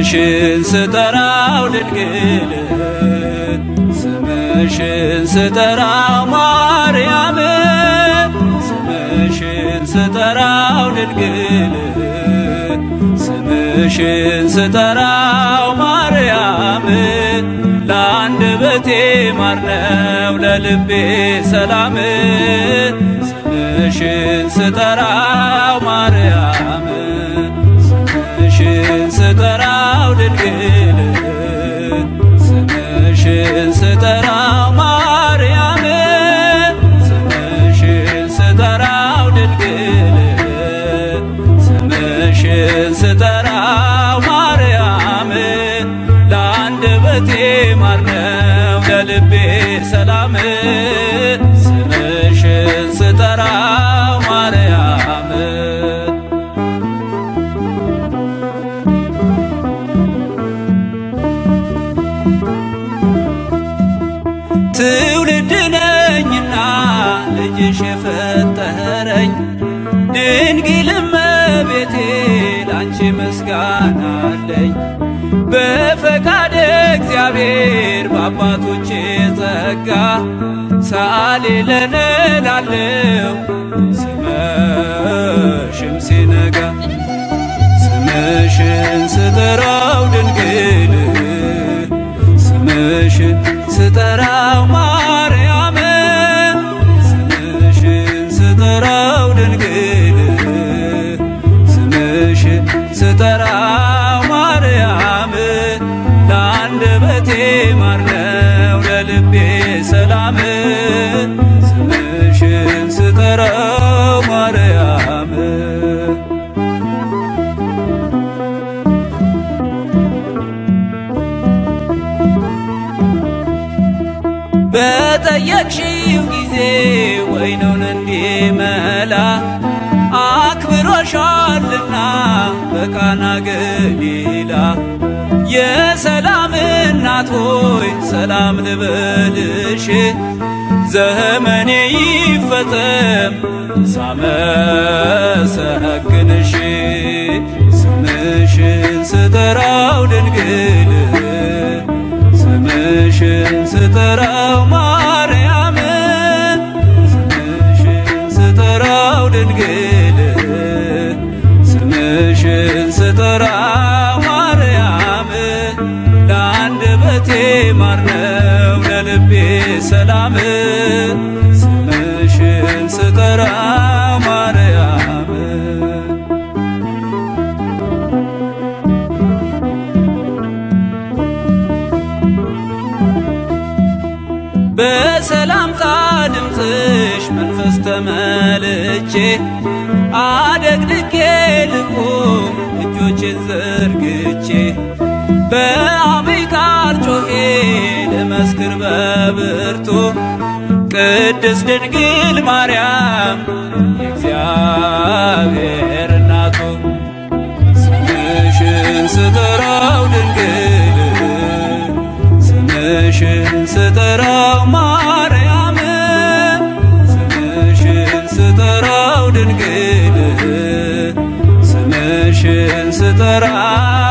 ስምሽን ስጠራው ድንግል ስምሽን ስጠራው ማርያም ስምሽን ስጠራው ድንግል ስምሽን ስጠራው ማርያም ለአንደበቴ ማር ነው ለልቤ ሰላም ስምሽን ስጠራው ማርያም ስምሽን ስጠራው ድንግል ስምሽን ስጠራው ማርያም ስምሽን ስጠራው ድንግል ስምሽን ስጠራው ማርያም ለአንደበቴ ማር ነው ለልቤ ሰላም ስምሽን ስጠራው ማርያም ትውልድ ነኝና ልጅሽ የፈጠረኝ ድንግል እመቤቴ ላንቺ ምስጋና አለኝ በፈቃደ እግዚአብሔር በአባቶቼ ጸጋ ሳሊ ለነ ላለው ስምሽም ሲነጋ ስምሽን ስጠራው ድንግል ስምሽን ስጠራው ማርያም ስምሽን ስጠራው ድንግል ስምሽን ስጠራው ማርያም ለአንደበቴ ማር ነው ለልቤ ሰላም ስምሽን ስጠራው ማርያም በጠየቅሽው ጊዜ ወይኑን እንዲመላ አክብሮሻልና በቃና ገሊላ የሰላም እናት ሆይ ሰላም ልበልሽ ዘመኔ ይፈጸም ሳመሰግንሽ ስምሽን ስጠራው ድንግል ስምሽን ስጠራው ማርያም ስምሽን ስጠራው ድንግል ስምሽን ስጠራው ማርያም ለአንደበቴ ማር ነው ለልቤ ሰላም ስምሽን ስጠራው ማርያም በሰላምታ ድምፅሽ መንፈስ ተመልቼ አደግድጌ ልቁም እጆቼን ዘርግቼ በአብይ ቃል ጮኼ ልመስክር በብርቱ ቅድስት ድንግል ማርያም የእግዚአብሔር እናቱ ስምሽን ስጠራው ድንግል ስምሽን ስጠራው ማርያም ስምሽን ስጠራው ድንግል ስምሽን ስጠራው